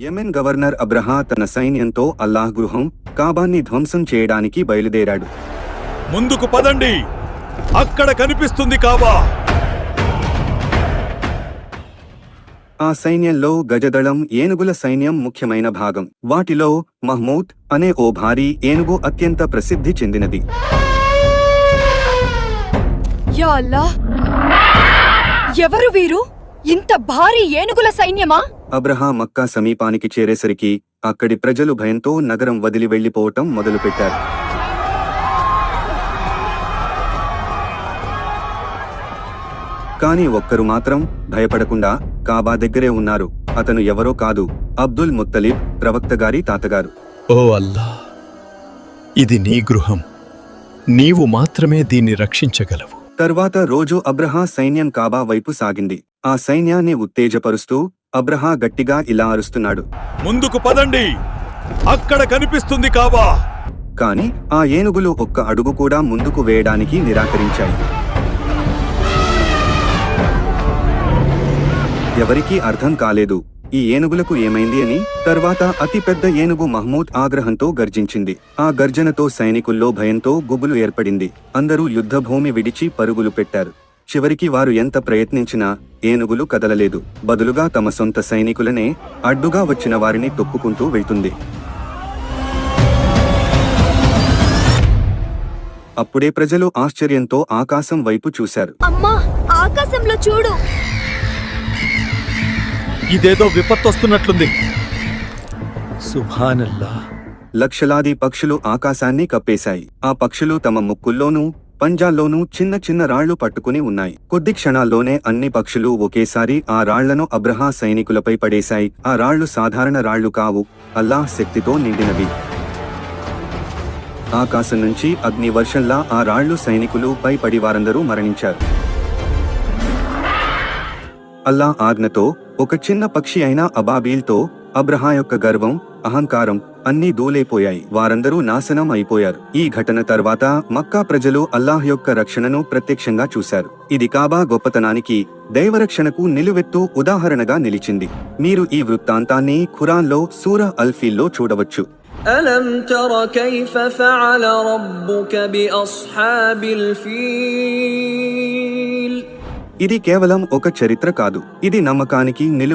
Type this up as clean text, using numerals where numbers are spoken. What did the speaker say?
Yemen governor అబ్రహా తన సైన్యంతో అల్లాహ్ గృహం కాబాన్ని ధ్వంసం చేయడానికి బయలుదేరాడు. ముందుకు పదండి, అక్కడ కనిపిస్తుంది కాబా. ఆ సైన్యంలో గజదళం ఏనుగుల సైన్యం ముఖ్యమైన భాగం. వాటిలో మహ్మూద్ అనే ఓ భారీ ఏనుగు అత్యంత ప్రసిద్ధి చెందినది. యా అల్లాహ్! ఎవరు వీరు? ఇంత భారీ ఏనుగుల సైన్యమా? అబ్రహా మక్కా సమీపానికి చేరేసరికి అక్కడి ప్రజలు భయంతో నగరం వదిలి వెళ్లిపోవటం మొదలుపెట్టారు. కాని ఒక్కరు మాత్రం భయపడకుండా కాబా దగ్గరే ఉన్నారు. అతను ఎవరో కాదు, అబ్దుల్ ముత్తలిబ్, ప్రవక్త గారి తాతగారు. ఓ అల్లా, ఇది నీ గృహం, నీవు మాత్రమే దీన్ని రక్షించగలవు. తర్వాత రోజు అబ్రహా సైన్యం కాబా వైపు సాగింది. ఆ సైన్యాన్ని ఉత్తేజపరుస్తూ అబ్రహా గట్టిగా ఇలా అరుస్తున్నాడు, ముందుకు పదండి, అక్కడ కనిపిస్తుంది కాబా. కాని ఆ ఏనుగులు ఒక్క అడుగు కూడా ముందుకు వేయడానికి నిరాకరించాయి. ఎవరికీ అర్థం కాలేదు ఈ ఏనుగులకు ఏమైంది అని. తర్వాత అతిపెద్ద ఏనుగు మహ్మూద్ ఆగ్రహంతో గర్జించింది. ఆ గర్జనతో సైనికుల్లో భయంతో గుబులు ఏర్పడింది. అందరూ యుద్ధభూమి విడిచి పరుగులు పెట్టారు. చివరికి వారు ఎంత ప్రయత్నించినా ఏనుగులు కదలలేదు. బదులుగా తమ సొంత సైనికులనే అడ్డుగా వచ్చిన వారిని తొక్కుకుంటూ వెళ్తుంది. అప్పుడే ప్రజలు ఆశ్చర్యంతో ఆకాశం వైపు చూశారు. అమ్మా, ఆకాశంలో చూడు! ఇదేదో విపత్తొస్తున్నట్లుంది. సుబ్హానల్లా! లక్షలాది పక్షులు ఆకాశాన్ని కప్పేశాయి. ఆ పక్షులు తమ ముక్కుల్లోనూ పంజాల్లోనూ చిన్న చిన్న రాళ్లు పట్టుకుని ఉన్నాయి. కొద్ది క్షణాల్లోనే అన్ని పక్షులు ఒకేసారి ఆ రాళ్లను అబ్రహా సైనికులపై పడేశాయి. ఆ రాళ్లు సాధారణ రాళ్లు కావు, అల్లాహ్ శక్తితో నిండినవి. ఆకాశం నుంచి అగ్ని వర్షంలా ఆ రాళ్లు సైనికులు పై పడి వారందరూ మరణించారు. అల్లాహ్ ఆజ్ఞతో ఒక చిన్న పక్షి అయిన అబాబీల్తో అబ్రహా యొక్క గర్వం, అహంకారం అన్నీ దూలైపోయాయి. వారందరూ నాశనం అయిపోయారు. ఈ ఘటన తర్వాత మక్కా ప్రజలు అల్లాహ్ యొక్క రక్షణను ప్రత్యక్షంగా చూశారు. ఇది కాబా గొప్పతనానికి, దైవరక్షణకు నిలువెత్తు ఉదాహరణగా నిలిచింది. మీరు ఈ వృత్తాంతాన్ని ఖురాన్లో సూరహ్ అల్-ఫీల్లో చూడవచ్చు. అలం తర కైఫ ఫఅల రబ్బుక బిఅస్హాబిల్ ఫీల్. ఇది కేవలం ఒక చరిత్ర కాదు, ఇది నమ్మకానికి నిలువెత్తు